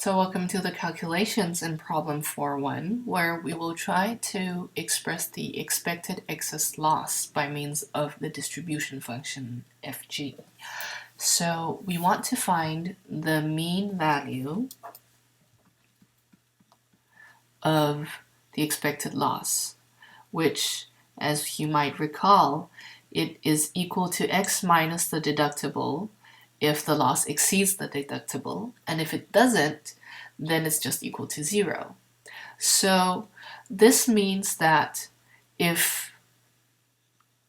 So welcome to the calculations in problem 4.1, where we will try to express the expected excess loss by means of the distribution function fg. So we want to find the mean value of the expected loss, which, as you might recall, it is equal to x minus the deductible if the loss exceeds the deductible, and if it doesn't, then it's just equal to 0. So this means that if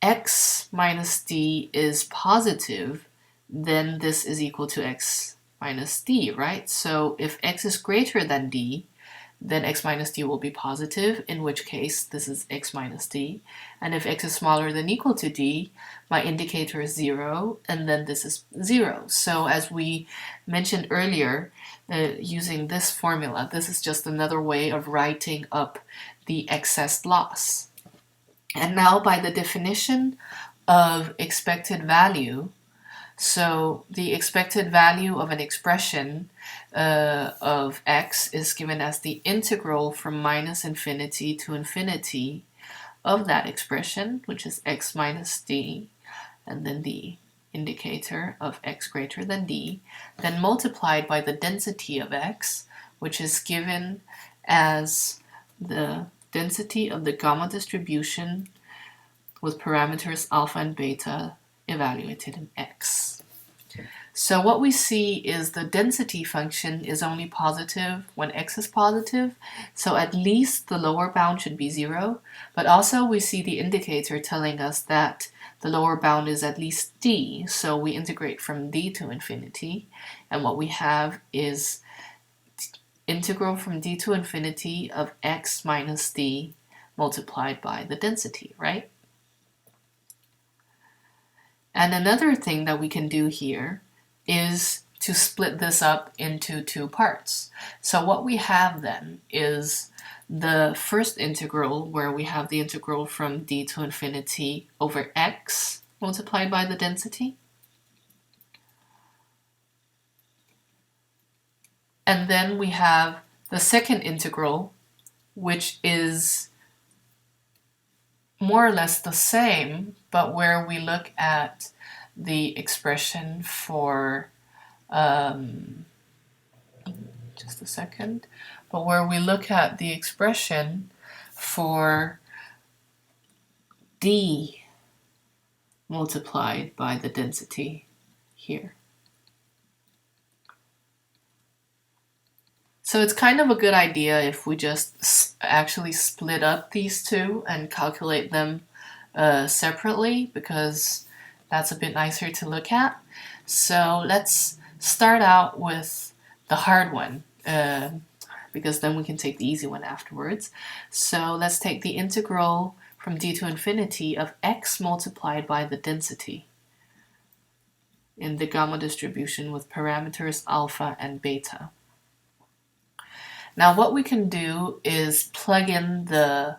x minus d is positive, then this is equal to x minus d, right? So if x is greater than d, then x minus d will be positive, in which case this is x minus d. And if x is smaller than equal to d, my indicator is 0, and then this is 0. So as we mentioned earlier, using this formula, this is just another way of writing up the excess loss. And now by the definition of expected value, so the expected value of an expression of x is given as the integral from minus infinity to infinity of that expression, which is x minus d, and then the indicator of x greater than d, then multiplied by the density of x, which is given as the density of the gamma distribution with parameters alpha and beta evaluated in x. So what we see is the density function is only positive when x is positive, so at least the lower bound should be 0, but also we see the indicator telling us that the lower bound is at least d, so we integrate from d to infinity, and what we have is integral from d to infinity of x minus d multiplied by the density, right? And another thing that we can do here is to split this up into two parts. So what we have then is the first integral, where we have the integral from d to infinity over x multiplied by the density. And then we have the second integral, which is more or less the same, but where we look at the expression for, just a second, but where we look at the expression for d multiplied by the density here. So it's kind of a good idea if we just actually split up these two and calculate them separately, because that's a bit nicer to look at. So let's start out with the hard one, because then we can take the easy one afterwards. So let's take the integral from d to infinity of x multiplied by the density in the gamma distribution with parameters alpha and beta. Now what we can do is plug in the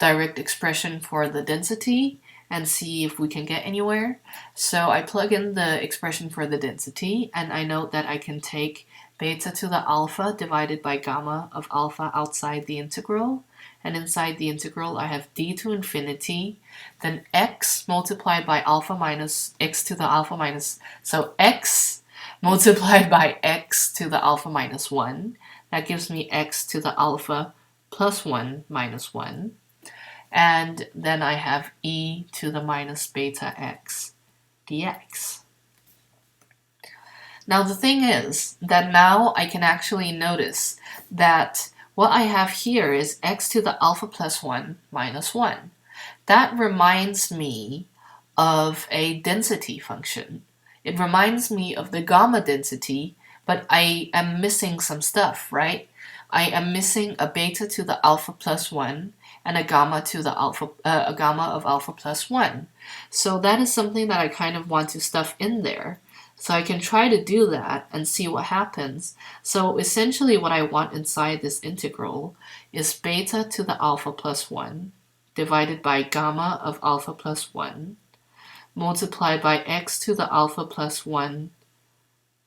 direct expression for the density and see if we can get anywhere. So I plug in the expression for the density, and I note that I can take beta to the alpha divided by gamma of alpha outside the integral, and inside the integral I have d to infinity, then x multiplied by alpha minus x to the alpha minus, so x multiplied by x to the alpha minus 1. That gives me x to the alpha plus 1 minus 1. And then I have e to the minus beta x dx. Now the thing is that now I can actually notice that what I have here is x to the alpha plus 1 minus 1. That reminds me of a density function. It reminds me of the gamma density, but I am missing some stuff, right? I am missing a beta to the alpha plus 1 and a gamma to the a gamma of alpha plus 1. So that is something that I kind of want to stuff in there. So I can try to do that and see what happens. So essentially what I want inside this integral is beta to the alpha plus 1 divided by gamma of alpha plus 1 multiplied by x to the alpha plus 1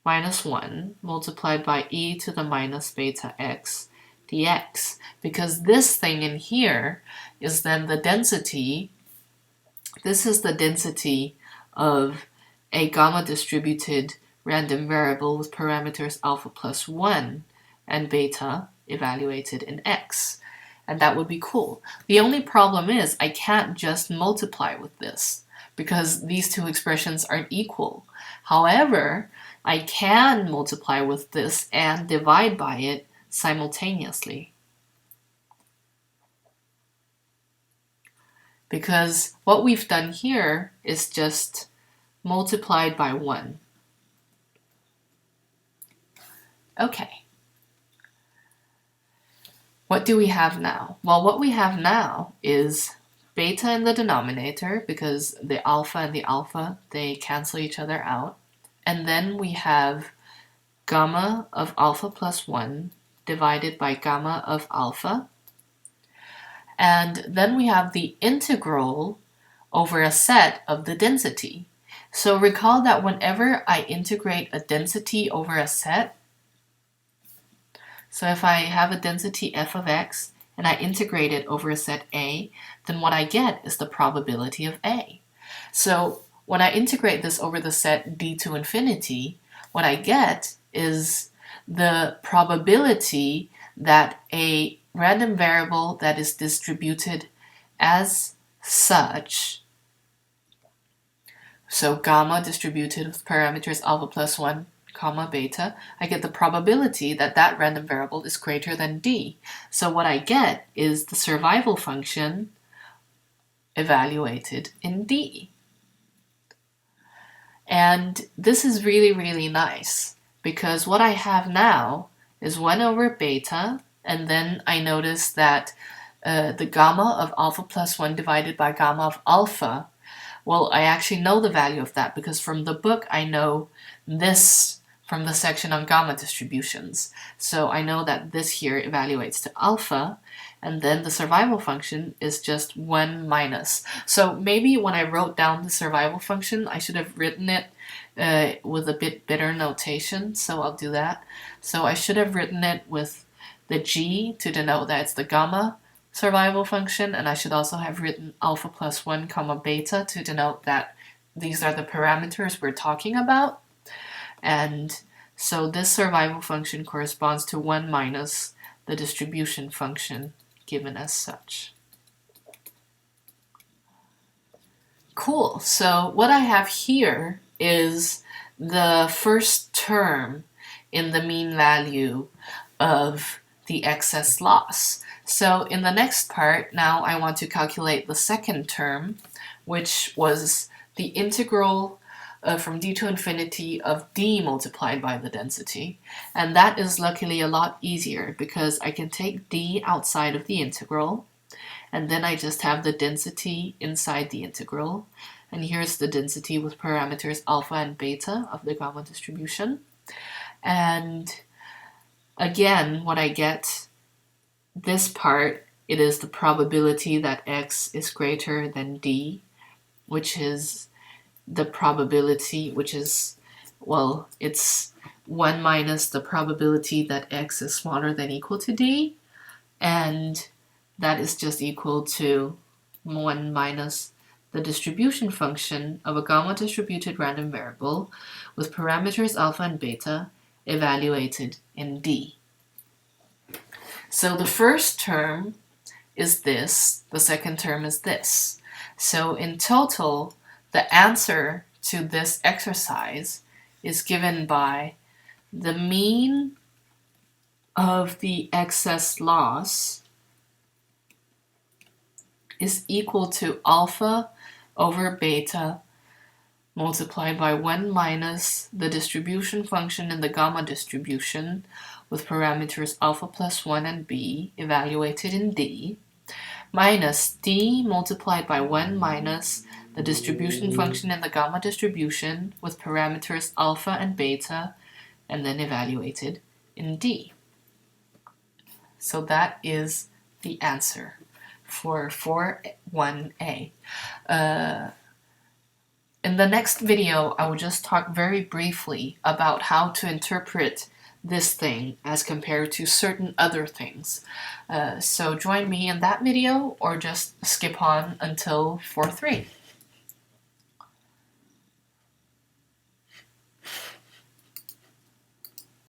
minus 1 multiplied by e to the minus beta x dx, because this thing in here is then the density. This is the density of a gamma distributed random variable with parameters alpha plus 1 and beta evaluated in x. And that would be cool. The only problem is I can't just multiply with this because these two expressions aren't equal. However, I can multiply with this and divide by it simultaneously. Because what we've done here is just multiplied by 1. Okay. What do we have now? Well, what we have now is beta in the denominator, because the alpha and the alpha, they cancel each other out. And then we have gamma of alpha plus 1 divided by gamma of alpha. And then we have the integral over a set of the density. So recall that whenever I integrate a density over a set, so if I have a density f of x and I integrate it over a set A, then what I get is the probability of A. So when I integrate this over the set d to infinity, what I get is the probability that a random variable that is distributed as such, so gamma distributed with parameters alpha plus 1, comma beta, I get the probability that that random variable is greater than d. So what I get is the survival function evaluated in d. And this is really, really nice, because what I have now is 1 over beta, and then I notice that the gamma of alpha plus 1 divided by gamma of alpha, well, I actually know the value of that, because from the book I know this from the section on gamma distributions. So I know that this here evaluates to alpha, and then the survival function is just 1 minus. So maybe when I wrote down the survival function, I should have written it with a bit better notation, so I'll do that. So I should have written it with the g to denote that it's the gamma survival function, and I should also have written alpha plus 1 comma beta to denote that these are the parameters we're talking about. And so this survival function corresponds to 1 minus the distribution function given as such. Cool. So what I have here is the first term in the mean value of the excess loss. So in the next part, now I want to calculate the second term, which was the integral from d to infinity of d multiplied by the density. And that is luckily a lot easier, because I can take d outside of the integral, and then I just have the density inside the integral. And here's the density with parameters alpha and beta of the gamma distribution. And again, what I get, this part, it is the probability that x is greater than d, which is the probability, which is, well, it's 1 minus the probability that x is smaller than equal to d, and that is just equal to 1 minus the distribution function of a gamma distributed random variable with parameters alpha and beta evaluated in d. So the first term is this, the second term is this. So in total, the answer to this exercise is given by the mean of the excess loss is equal to alpha over beta multiplied by 1 minus the distribution function in the gamma distribution with parameters alpha plus 1 and b evaluated in d, minus d multiplied by 1 minus the distribution function in the gamma distribution with parameters alpha and beta, and then evaluated in d. So that is the answer for 4.1a. In the next video, I will just talk very briefly about how to interpret this thing as compared to certain other things. So join me in that video or just skip on until 4.3.